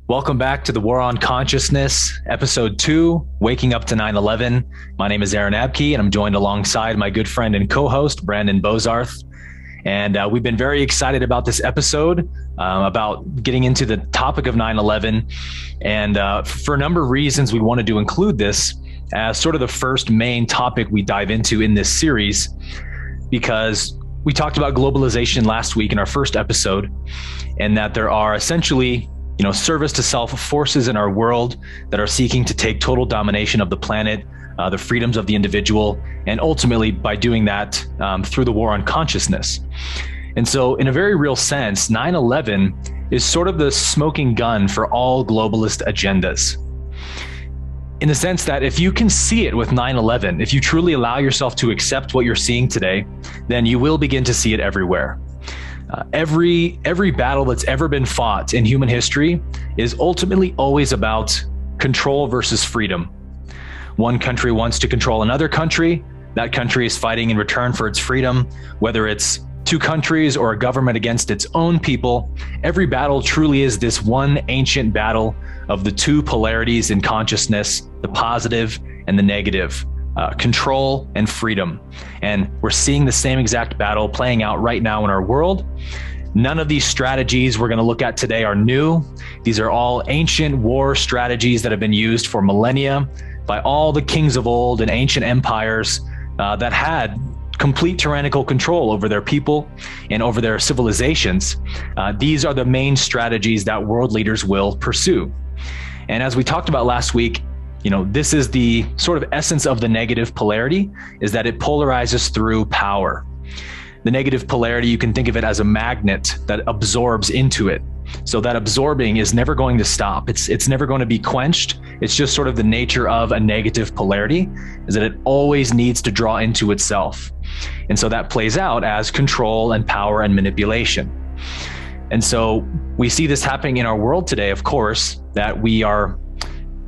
Welcome back to the War on Consciousness, episode 2, Waking Up to 9/11. My name is Aaron Abke, and I'm joined alongside my good friend and co-host, Brandon Bozarth. And we've been very excited about this episode, about getting into the topic of 9/11. And for a number of reasons, we wanted to include this as sort of the first main topic we dive into in this series, because we talked about globalization last week in our first episode, and that there are essentially service to self forces in our world that are seeking to take total domination of the planet, the freedoms of the individual, and ultimately by doing that through the war on consciousness. And so in a very real sense, 9/11 is sort of the smoking gun for all globalist agendas. In the sense that if you can see it with 9/11, if you truly allow yourself to accept what you're seeing today, then you will begin to see it everywhere. Every battle that's ever been fought in human history is ultimately always about control versus freedom. One country wants to control another country. That country is fighting in return for its freedom, whether it's two countries or a government against its own people. Every battle truly is this one ancient battle of the two polarities in consciousness, the positive and the negative. Control and freedom. And we're seeing the same exact battle playing out right now in our world. None of these strategies we're going to look at today are new. These are all ancient war strategies that have been used for millennia by all the kings of old and ancient empires that had complete tyrannical control over their people and over their civilizations. These are the main strategies that world leaders will pursue. And as we talked about last week, this is the sort of essence of the negative polarity, is that it polarizes through power. The negative polarity, you can think of it as a magnet that absorbs into it. So that absorbing is never going to stop. It's never going to be quenched. It's just sort of the nature of a negative polarity, is that it always needs to draw into itself. And so that plays out as control and power and manipulation. And so we see this happening in our world today, of course, that we are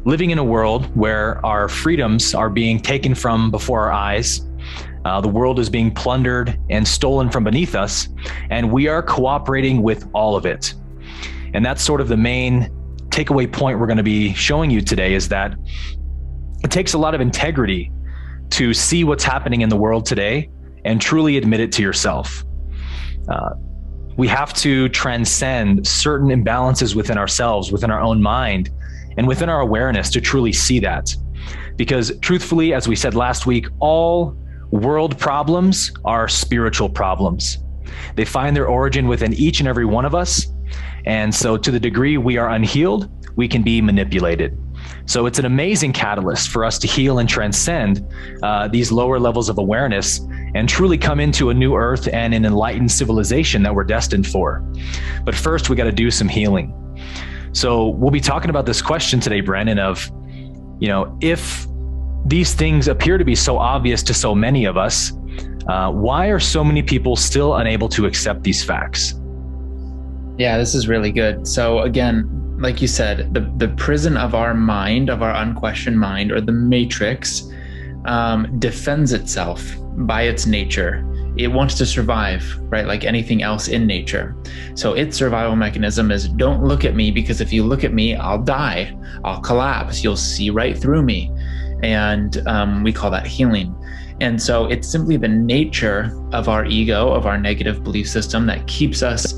living in a world where our freedoms are being taken from before our eyes. The world is being plundered and stolen from beneath us, and we are cooperating with all of it. And that's sort of the main takeaway point we're going to be showing you today, is that it takes a lot of integrity to see what's happening in the world today and truly admit it to yourself. We have to transcend certain imbalances within ourselves, within our own mind, and within our awareness to truly see that. Because truthfully, as we said last week, all world problems are spiritual problems. They find their origin within each and every one of us. And so to the degree we are unhealed, we can be manipulated. So it's an amazing catalyst for us to heal and transcend these lower levels of awareness and truly come into a new earth and an enlightened civilization that we're destined for. But first, we got to do some healing. So we'll be talking about this question today, Brandon, of, if these things appear to be so obvious to so many of us, why are so many people still unable to accept these facts? Yeah, this is really good. So again, like you said, the prison of our mind, of our unquestioned mind, or the matrix, defends itself by its nature. It wants to survive, right? Like anything else in nature. So its survival mechanism is, don't look at me, because if you look at me, I'll die, I'll collapse, you'll see right through me. And we call that healing. And so it's simply the nature of our ego, of our negative belief system, that keeps us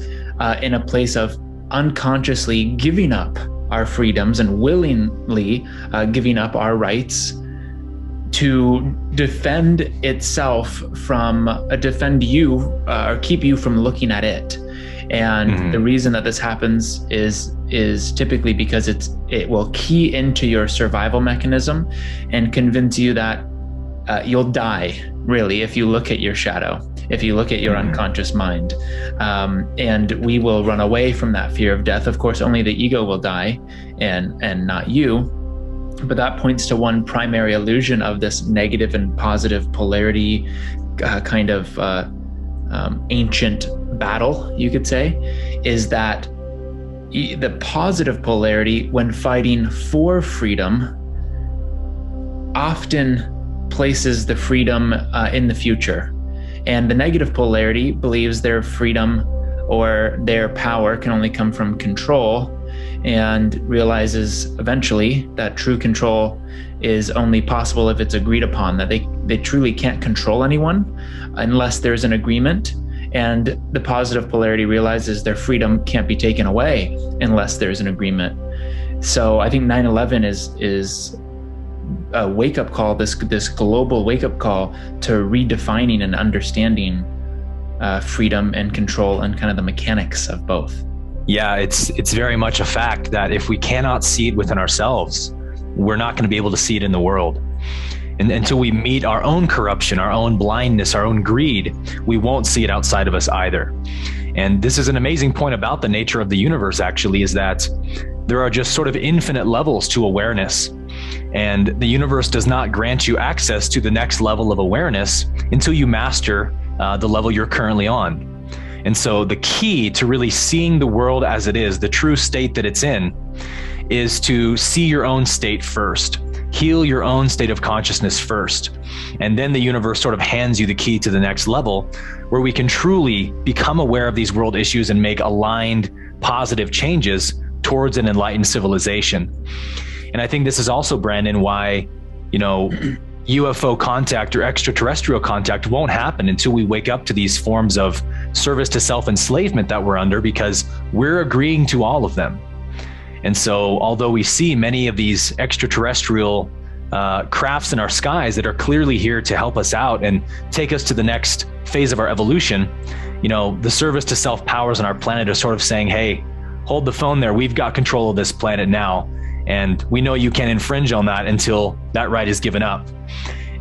in a place of unconsciously giving up our freedoms and willingly giving up our rights to defend itself from defend you or keep you from looking at it. And the reason that this happens is typically because it will key into your survival mechanism and convince you that you'll die, really, if you look at your shadow, if you look at your unconscious mind. And we will run away from that fear of death. Of course, only the ego will die and not you. But that points to one primary illusion of this negative and positive polarity kind of ancient battle, you could say, is that the positive polarity, when fighting for freedom, often places the freedom in the future. And the negative polarity believes their freedom or their power can only come from control, and realizes eventually that true control is only possible if it's agreed upon, that they truly can't control anyone unless there's an agreement. And the positive polarity realizes their freedom can't be taken away unless there's an agreement. So I think 9/11 is a wake-up call, this global wake-up call to redefining and understanding freedom and control and kind of the mechanics of both. Yeah, it's very much a fact that if we cannot see it within ourselves, we're not going to be able to see it in the world. And until we meet our own corruption, our own blindness, our own greed, we won't see it outside of us either. And this is an amazing point about the nature of the universe, actually, is that there are just sort of infinite levels to awareness. And the universe does not grant you access to the next level of awareness until you master the level you're currently on. And so the key to really seeing the world as it is, the true state that it's in, is to see your own state first. Heal your own state of consciousness first. And then the universe sort of hands you the key to the next level, where we can truly become aware of these world issues and make aligned, positive changes towards an enlightened civilization. And I think this is also, Brandon, why, UFO contact or extraterrestrial contact won't happen until we wake up to these forms of service to self-enslavement that we're under, because we're agreeing to all of them. And so although we see many of these extraterrestrial crafts in our skies that are clearly here to help us out and take us to the next phase of our evolution, the service to self powers on our planet are sort of saying, hey, hold the phone there. We've got control of this planet now. And we know you can't infringe on that until that right is given up.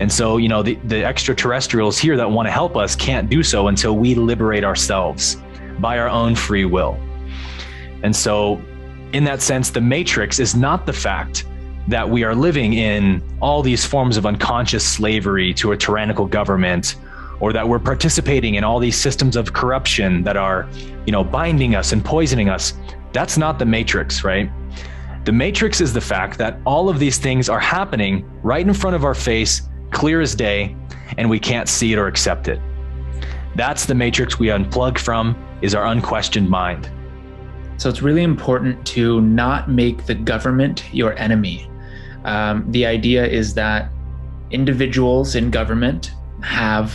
And so, the extraterrestrials here that want to help us can't do so until we liberate ourselves by our own free will. And so, in that sense, the matrix is not the fact that we are living in all these forms of unconscious slavery to a tyrannical government, or that we're participating in all these systems of corruption that are, binding us and poisoning us. That's not the matrix, right? The matrix is the fact that all of these things are happening right in front of our face, clear as day, and we can't see it or accept it. That's the matrix we unplug from, is our unquestioned mind. So it's really important to not make the government your enemy. The idea is that individuals in government have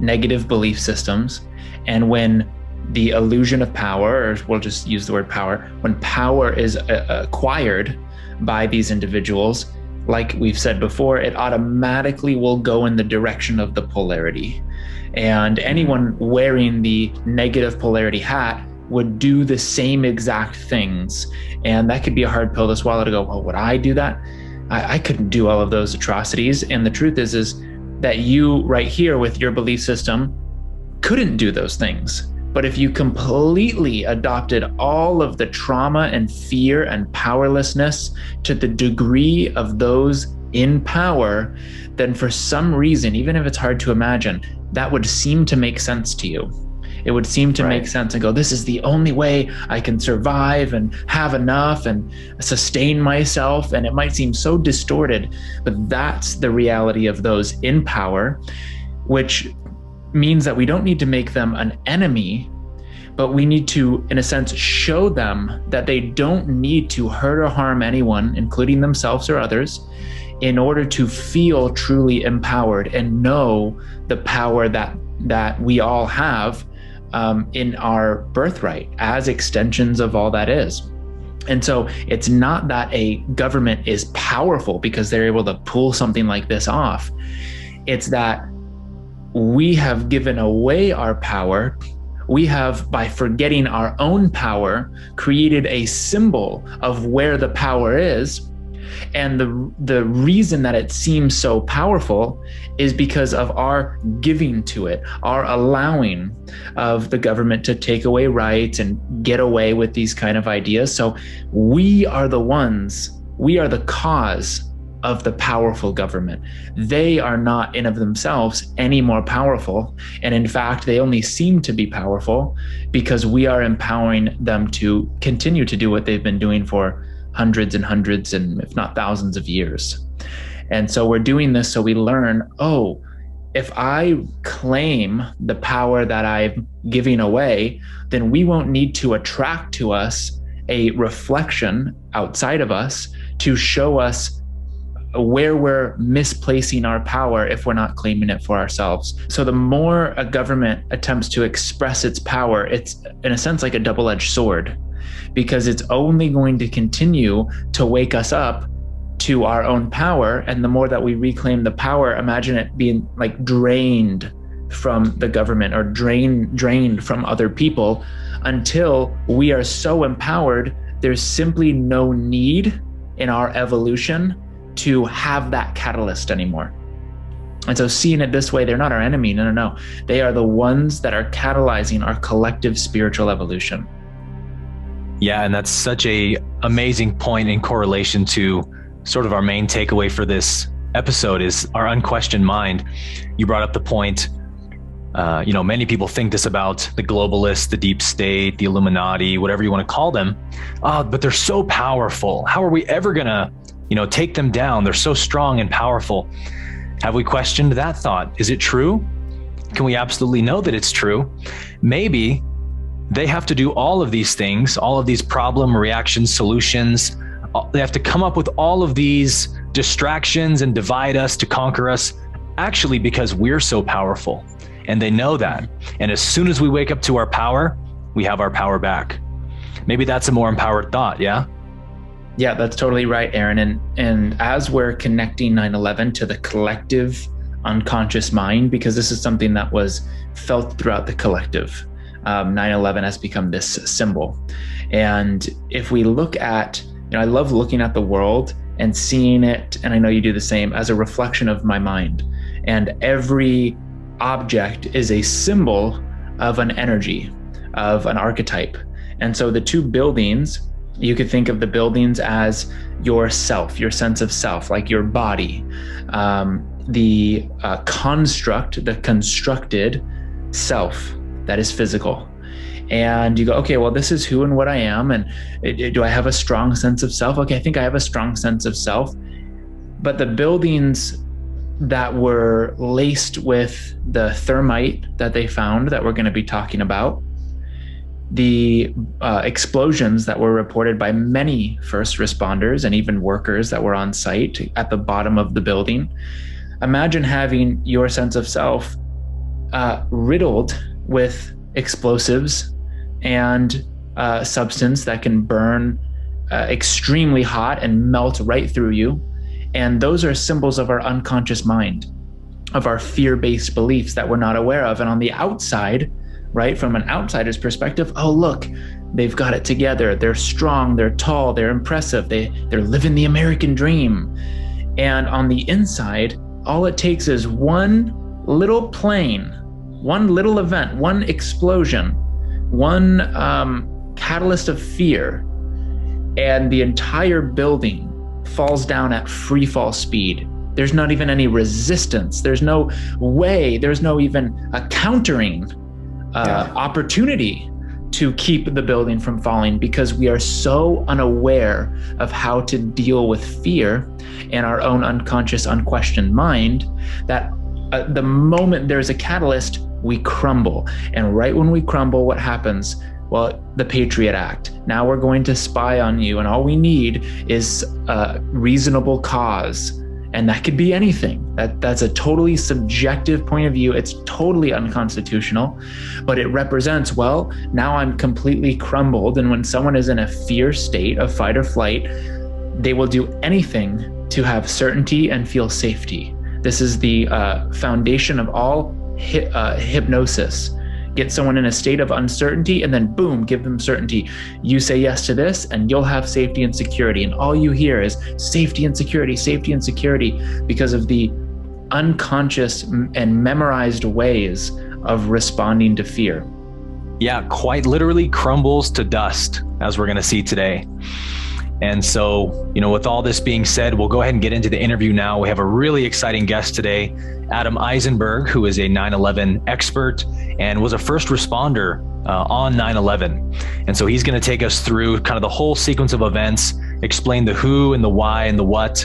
negative belief systems, and when the illusion of power, or we'll just use the word power, when power is acquired by these individuals, like we've said before, it automatically will go in the direction of the polarity. And anyone wearing the negative polarity hat would do the same exact things. And that could be a hard pill to swallow, to go, well, would I do that? I couldn't do all of those atrocities. And the truth is that you right here with your belief system couldn't do those things. But if you completely adopted all of the trauma and fear and powerlessness to the degree of those in power, then for some reason, even if it's hard to imagine, that would seem to make sense to you. It would seem to make sense and go, this is the only way I can survive and have enough and sustain myself. And it might seem so distorted, but that's the reality of those in power, which means that we don't need to make them an enemy, but we need to, in a sense, show them that they don't need to hurt or harm anyone, including themselves or others, in order to feel truly empowered and know the power that we all have in our birthright as extensions of all that is. And so it's not that a government is powerful because they're able to pull something like this off. It's that we have given away our power. We have, by forgetting our own power, created a symbol of where the power is. And the reason that it seems so powerful is because of our giving to it, our allowing of the government to take away rights and get away with these kind of ideas. So we are the cause of the powerful government. They are not in of themselves any more powerful. And in fact, they only seem to be powerful because we are empowering them to continue to do what they've been doing for hundreds and hundreds and if not thousands of years. And so we're doing this so we learn, if I claim the power that I'm giving away, then we won't need to attract to us a reflection outside of us to show us where we're misplacing our power if we're not claiming it for ourselves. So the more a government attempts to express its power, it's in a sense like a double-edged sword, because it's only going to continue to wake us up to our own power. And the more that we reclaim the power, imagine it being like drained from the government or drained from other people until we are so empowered, there's simply no need in our evolution to have that catalyst anymore. And so seeing it this way, they're not our enemy. No. They are the ones that are catalyzing our collective spiritual evolution. Yeah, and that's such a amazing point in correlation to sort of our main takeaway for this episode is our unquestioned mind. You brought up the point, many people think this about the globalists, the deep state, the Illuminati, whatever you want to call them. But they're so powerful. How are we ever going to, take them down? They're so strong and powerful. Have we questioned that thought? Is it true? Can we absolutely know that it's true? Maybe they have to do all of these things, all of these problem, reaction, solutions. They have to come up with all of these distractions and divide us to conquer us, actually because we're so powerful. And they know that. And as soon as we wake up to our power, we have our power back. Maybe that's a more empowered thought, yeah? Yeah, that's totally right, Aaron. And as we're connecting 9/11 to the collective unconscious mind, because this is something that was felt throughout the collective, 9/11 has become this symbol. And if we look at, I love looking at the world and seeing it, and I know you do the same, as a reflection of my mind. And every object is a symbol of an energy, of an archetype. And so the two buildings, you could think of the buildings as your self, your sense of self, like your body, the construct, the constructed self that is physical. And you go, okay, well, this is who and what I am. And do I have a strong sense of self? Okay, I think I have a strong sense of self. But the buildings that were laced with the thermite that they found that we're going to be talking about, the explosions that were reported by many first responders and even workers that were on site at the bottom of the building. Imagine having your sense of self riddled with explosives and substance that can burn extremely hot and melt right through you. And those are symbols of our unconscious mind, of our fear-based beliefs that we're not aware of. And on the outside, right, from an outsider's perspective, oh, look, they've got it together. They're strong, they're tall, they're impressive. They're living the American dream. And on the inside, all it takes is one little plane, one little event, one explosion, one catalyst of fear, and the entire building falls down at free fall speed. There's not even any resistance. There's no way, there's no even a countering opportunity to keep the building from falling, because we are so unaware of how to deal with fear and our own unconscious, unquestioned mind that the moment there's a catalyst, we crumble. And right when we crumble, what happens? Well, the Patriot Act. Now we're going to spy on you, and all we need is a reasonable cause. And that could be anything. That's a totally subjective point of view. It's totally unconstitutional, but it represents, well, now I'm completely crumbled. And when someone is in a fear state of fight or flight, they will do anything to have certainty and feel safety. This is the foundation of all hypnosis. Get someone in a state of uncertainty and then boom, give them certainty. You say yes to this and you'll have safety and security. And all you hear is safety and security because of the unconscious and memorized ways of responding to fear. Yeah, quite literally crumbles to dust, as we're going to see today. And so, with all this being said, we'll go ahead and get into the interview now. We have a really exciting guest today, Adam Eisenberg, who is a 9/11 expert and was a first responder on 9/11. And so he's going to take us through kind of the whole sequence of events, explain the who and the why and the what,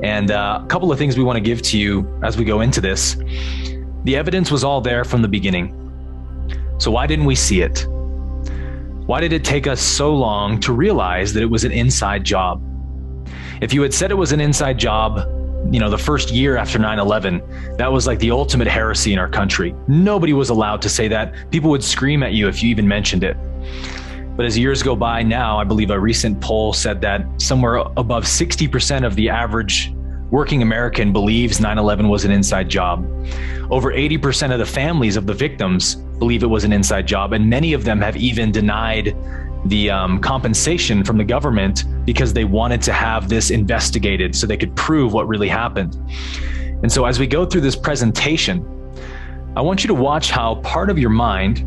and a couple of things we want to give to you as we go into this. The evidence was all there from the beginning. So why didn't we see it? Why did it take us so long to realize that it was an inside job? If you had said it was an inside job, the first year after 9/11, that was like the ultimate heresy in our country. Nobody was allowed to say that. People would scream at you if you even mentioned it. But as years go by now, I believe a recent poll said that somewhere above 60% of the average working American believes 9/11 was an inside job. Over 80% of the families of the victims believe it was an inside job, and many of them have even denied the compensation from the government because they wanted to have this investigated so they could prove what really happened. And so as we go through this presentation, I want you to watch how part of your mind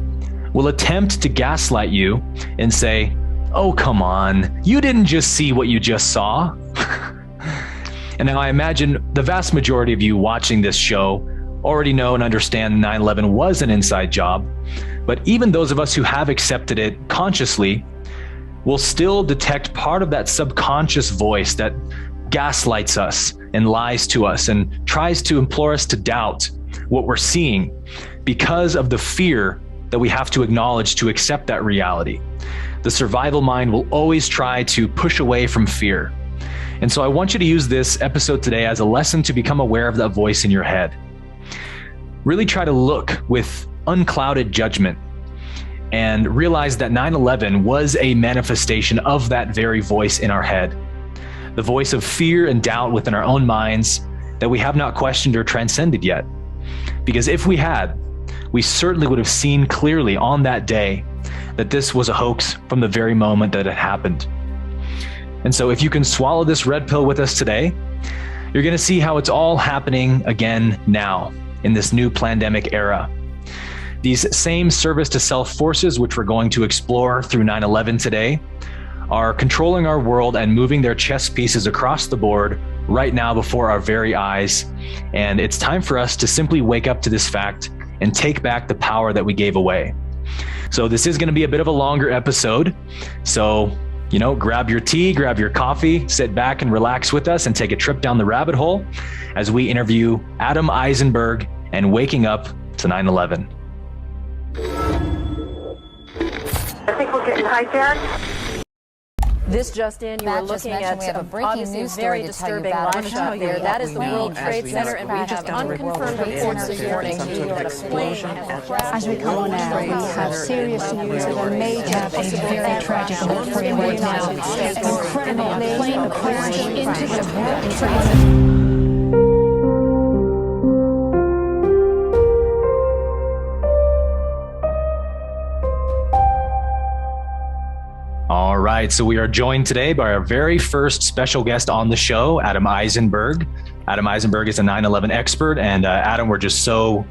will attempt to gaslight you and say, oh, come on, you didn't just see what you just saw. And now I imagine the vast majority of you watching this show already know and understand 9/11 was an inside job. But even those of us who have accepted it consciously will still detect part of that subconscious voice that gaslights us and lies to us and tries to implore us to doubt what we're seeing because of the fear that we have to acknowledge to accept that reality. The survival mind will always try to push away from fear. And so I want you to use this episode today as a lesson to become aware of that voice in your head. Really try to look with unclouded judgment and realize that 9/11 was a manifestation of that very voice in our head. The voice of fear and doubt within our own minds that we have not questioned or transcended yet. Because if we had, we certainly would have seen clearly on that day that this was a hoax from the very moment that it happened. And so if you can swallow this red pill with us today, you're going to see how it's all happening again now in this new pandemic era. These same service to self forces, which we're going to explore through 9/11 today, are controlling our world and moving their chess pieces across the board right now before our very eyes. And it's time for us to simply wake up to this fact and take back the power that we gave away. So this is going to be a bit of a longer episode. So, grab your tea, grab your coffee, sit back and relax with us and take a trip down the rabbit hole as we interview Adam Eisenberg and waking up to 9/11. I think we're getting hijacked. This just in, you are looking at we have a breaking obviously news very story to tell you disturbing about. live shot there. That is the World Trade Center, and we have unconfirmed reports this morning that a plane has crashed. As we come on now, we have serious news of a major, very tragic event for you right now. Incredible plane crash into the World Trade Center. All right, so we are joined today by our very first special guest on the show, Adam Eisenberg. Adam Eisenberg is a 9/11 expert, and Adam, we're just so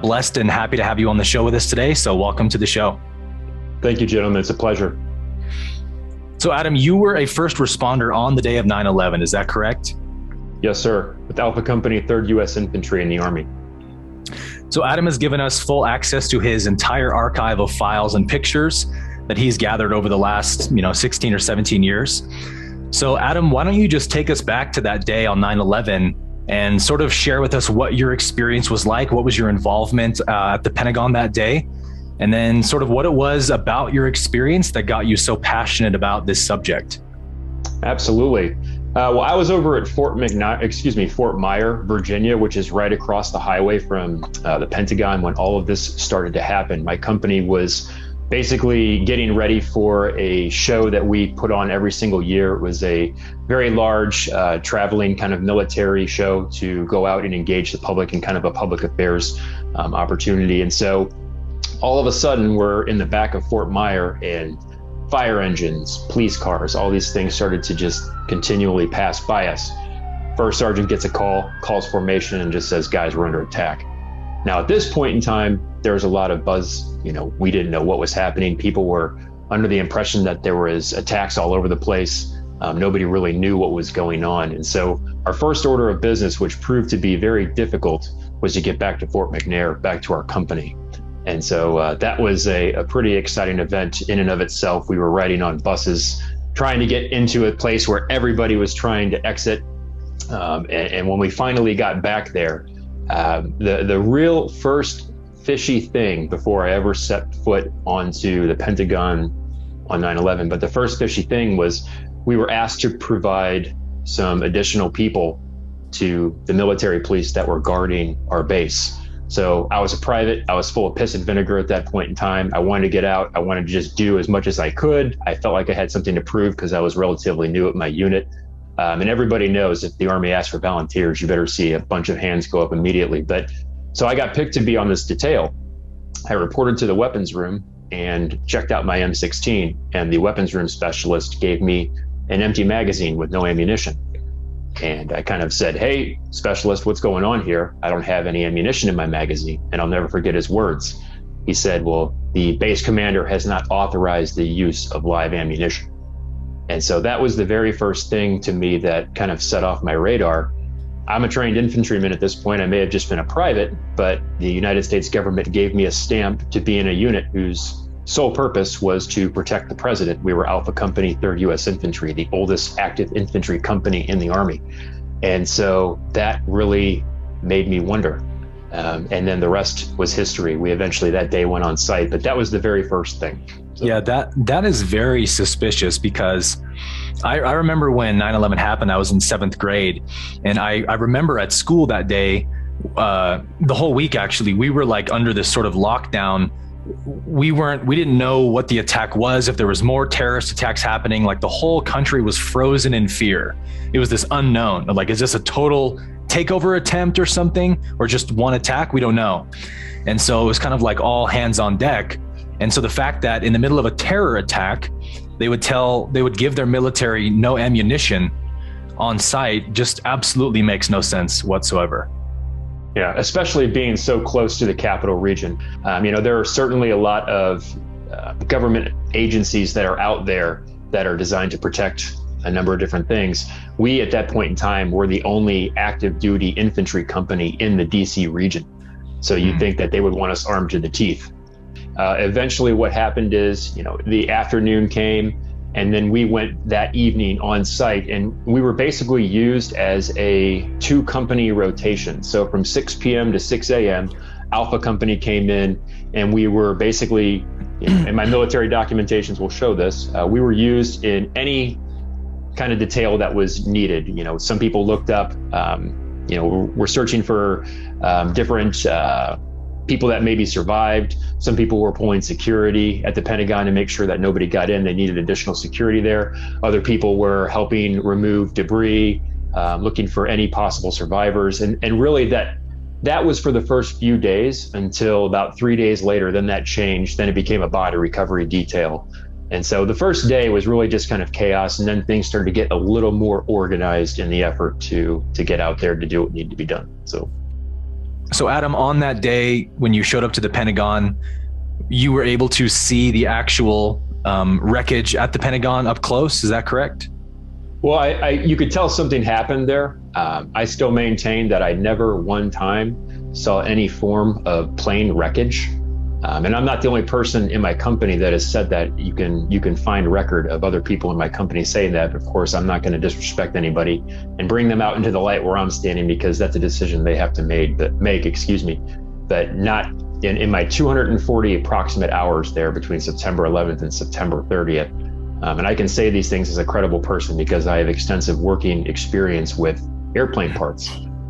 blessed and happy to have you on the show with us today. So welcome to the show. Thank you, gentlemen. It's a pleasure. So Adam, you were a first responder on the day of 9/11, is that correct? Yes, sir. With Alpha Company, 3rd U.S. Infantry in the Army. So Adam has given us full access to his entire archive of files and pictures that he's gathered over the last, 16 or 17 years. So Adam, why don't you just take us back to that day on 9/11 and sort of share with us what your experience was like? What was your involvement at the Pentagon that day? And then sort of what it was about your experience that got you so passionate about this subject. Absolutely. Well, I was over at Fort Myer, Virginia, which is right across the highway from the Pentagon when all of this started to happen. My company was basically getting ready for a show that we put on every single year. It was a very large traveling kind of military show to go out and engage the public in kind of a public affairs opportunity. And so all of a sudden we're in the back of Fort Myer and fire engines, police cars, all these things started to just continually pass by us. First sergeant gets a call, calls formation and just says, guys, we're under attack. Now, at this point in time, there was a lot of buzz. We didn't know what was happening. People were under the impression that there was attacks all over the place. Nobody really knew what was going on. And so our first order of business, which proved to be very difficult, was to get back to Fort McNair, back to our company. And so that was a pretty exciting event in and of itself. We were riding on buses, trying to get into a place where everybody was trying to exit. And when we finally got back there, The real first fishy thing before I ever set foot onto the Pentagon on 9/11, but the first fishy thing was we were asked to provide some additional people to the military police that were guarding our base. So I was a private, I was full of piss and vinegar at that point in time. I wanted to get out. I wanted to just do as much as I could. I felt like I had something to prove because I was relatively new at my unit. And everybody knows if the Army asks for volunteers, you better see a bunch of hands go up immediately. But so I got picked to be on this detail. I reported to the weapons room and checked out my M16, and the weapons room specialist gave me an empty magazine with no ammunition. And I kind of said, "Hey, specialist, what's going on here? I don't have any ammunition in my magazine." And I'll never forget his words. He said, "Well, the base commander has not authorized the use of live ammunition." And so that was the very first thing to me that kind of set off my radar. I'm a trained infantryman at this point. I may have just been a private, but the United States government gave me a stamp to be in a unit whose sole purpose was to protect the president. We were Alpha Company, 3rd U.S. Infantry, the oldest active infantry company in the Army. And so that really made me wonder. And then the rest was history. We eventually that day went on site, but that was the very first thing. So. Yeah, that is very suspicious because I remember when 9/11 happened, I was in 7th grade, and I remember at school that day, the whole week actually, we were like under this sort of lockdown. We didn't know what the attack was, if there was more terrorist attacks happening. Like the whole country was frozen in fear. It was this unknown, like, is this a total takeover attempt or something, or just one attack? We don't know. And so it was kind of like all hands on deck. And so the fact that in the middle of a terror attack, they would give their military no ammunition on site just absolutely makes no sense whatsoever. Yeah, especially being so close to the capital region. There are certainly a lot of government agencies that are out there that are designed to protect a number of different things. We, at that point in time, were the only active duty infantry company in the DC region. So you'd think that they would want us armed to the teeth. Eventually what happened is, the afternoon came, and then we went that evening on site, and we were basically used as a 2-company rotation. So from 6 p.m. to 6 a.m., Alpha Company came in, and we were basically, and my military documentations will show this, we were used in any kind of detail that was needed. Some people looked up, we're searching for different people that maybe survived. Some people were pulling security at the Pentagon to make sure that nobody got in. They needed additional security there. Other people were helping remove debris, looking for any possible survivors. And really that was for the first few days until about 3 days later. Then that changed. Then it became a body recovery detail. And so the first day was really just kind of chaos. And then things started to get a little more organized in the effort to get out there to do what needed to be done. So Adam, on that day when you showed up to the Pentagon, you were able to see the actual wreckage at the Pentagon up close. Is that correct? Well, you could tell something happened there. I still maintain that I never one time saw any form of plane wreckage. And I'm not the only person in my company that has said that. You can find record of other people in my company saying that. Of course, I'm not going to disrespect anybody and bring them out into the light where I'm standing, because that's a decision they have to make. But not in my 240 approximate hours there between September 11th and September 30th. And I can say these things as a credible person because I have extensive working experience with airplane parts.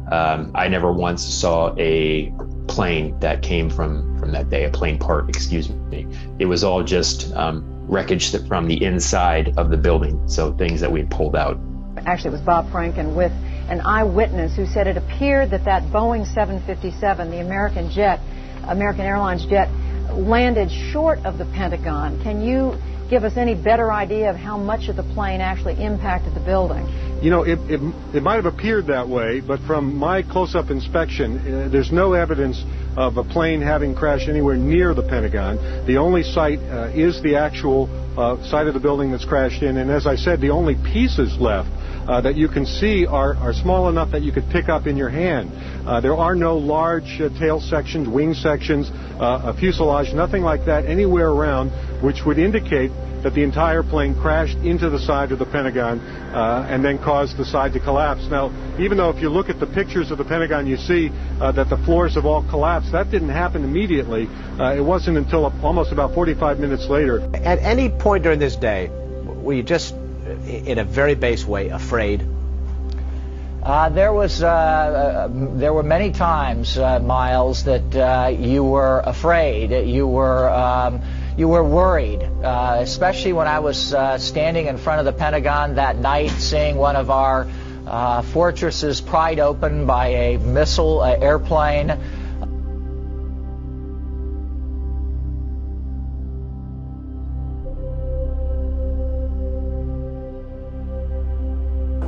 I never once saw a plane that came from that day, a plane part, excuse me. It was all just wreckage from the inside of the building, so things that we had pulled out. Actually, it was Bob Franken with an eyewitness who said it appeared that Boeing 757, the American Airlines jet, landed short of the Pentagon. Can you give us any better idea of how much of the plane actually impacted the building? It might have appeared that way, but from my close-up inspection, there's no evidence of a plane having crashed anywhere near the Pentagon. The only site is the actual side of the building that's crashed in. And as I said, the only pieces left that you can see are small enough that you could pick up in your hand. There are no large tail sections, wing sections, a fuselage, nothing like that anywhere around, which would indicate that the entire plane crashed into the side of the Pentagon and then caused the side to collapse. Now, even though if you look at the pictures of the Pentagon, you see that the floors have all collapsed, that didn't happen immediately. It wasn't until almost about 45 minutes later. At any point during this day, were you just, in a very base way, afraid? There were many times, Miles, that you were afraid. You were worried, especially when I was standing in front of the Pentagon that night, seeing one of our fortresses pried open by a missile airplane.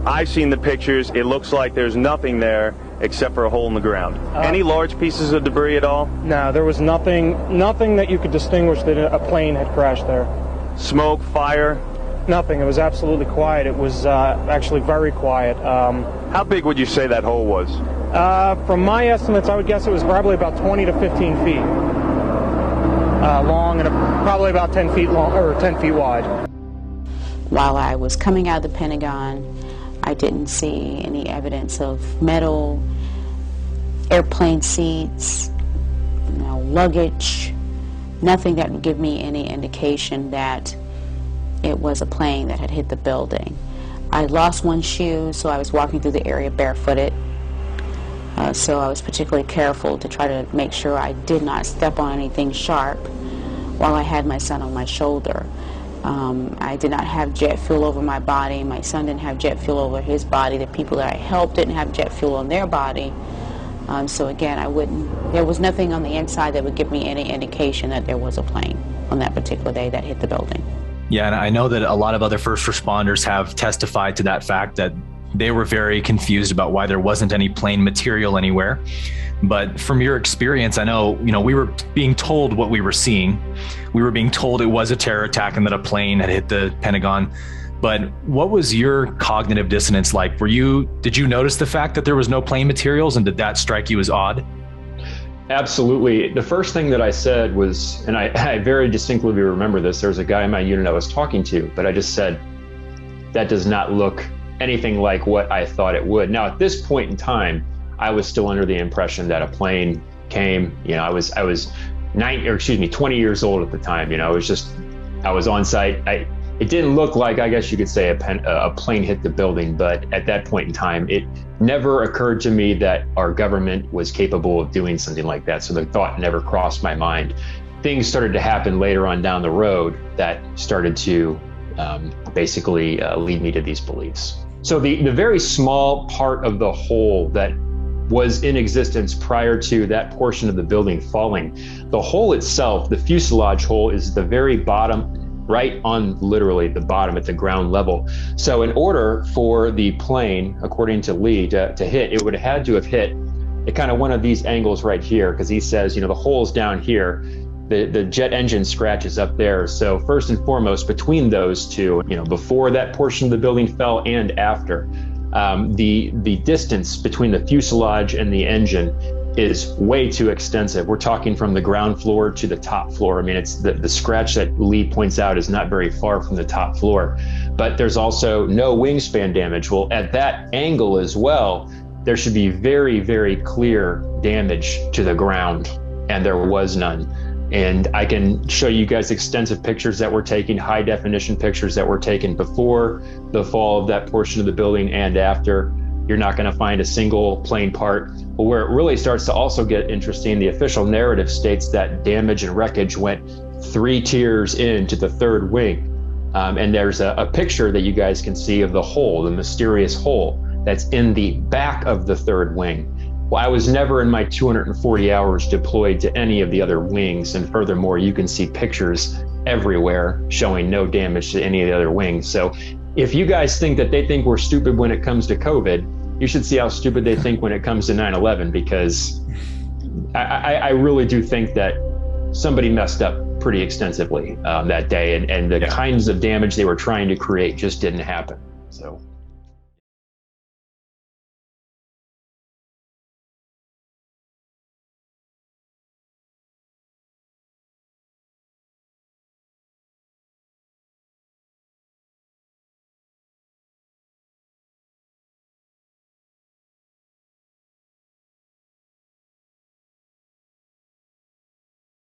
I've seen the pictures. It looks like there's nothing there except for a hole in the ground. Any large pieces of debris at all? No, there was nothing that you could distinguish that a plane had crashed there. Smoke, fire? Nothing. It was absolutely quiet. It was actually very quiet. How big would you say that hole was? From my estimates, I would guess it was probably about 20 to 15 feet long and probably about 10 feet long or 10 feet wide. While I was coming out of the Pentagon, I didn't see any evidence of metal, airplane seats, luggage, nothing that would give me any indication that it was a plane that had hit the building. I lost one shoe, so I was walking through the area barefooted. So I was particularly careful to try to make sure I did not step on anything sharp while I had my son on my shoulder. I did not have jet fuel over my body. My son didn't have jet fuel over his body. The people that I helped didn't have jet fuel on their body. So again, there was nothing on the inside that would give me any indication that there was a plane on that particular day that hit the building. Yeah, and I know that a lot of other first responders have testified to that fact, that they were very confused about why there wasn't any plane material anywhere. But from your experience, I know, we were being told what we were seeing. We were being told it was a terror attack and that a plane had hit the Pentagon. But what was your cognitive dissonance like? Did you notice the fact that there was no plane materials, and did that strike you as odd? Absolutely. The first thing that I said was, and I very distinctly remember this, there was a guy in my unit I was talking to, but I just said, that does not look anything like what I thought it would. Now, at this point in time, I was still under the impression that a plane came. I was 20 years old at the time. I was on site. It didn't look like, I guess you could say, a plane hit the building, but at that point in time, it never occurred to me that our government was capable of doing something like that. So the thought never crossed my mind. Things started to happen later on down the road that started to basically lead me to these beliefs. So the very small part of the hole that was in existence prior to that portion of the building falling, the hole itself, the fuselage hole, is the very bottom, right on literally the bottom at the ground level. So in order for the plane, according to Lee, to hit, it would have had to have hit at kind of one of these angles right here, because he says, the hole's down here, the jet engine scratches up there. So first and foremost, between those two, before that portion of the building fell and after, the distance between the fuselage and the engine is way too extensive. We're talking from the ground floor to the top floor. I mean, it's the scratch that Lee points out is not very far from the top floor, but there's also no wingspan damage. Well, at that angle as well, there should be very, very clear damage to the ground, and there was none. And I can show you guys extensive pictures that were taken, high definition pictures that were taken before the fall of that portion of the building and after. You're not going to find a single plane part. But where it really starts to also get interesting, the official narrative states that damage and wreckage went 3 tiers into the third wing. And there's a picture that you guys can see of the hole, the mysterious hole that's in the back of the third wing. Well, I was never in my 240 hours deployed to any of the other wings. And furthermore, you can see pictures everywhere showing no damage to any of the other wings. So if you guys think that they think we're stupid when it comes to COVID, you should see how stupid they think when it comes to 9/11, because I really do think that somebody messed up pretty extensively that day, and the kinds of damage they were trying to create just didn't happen. So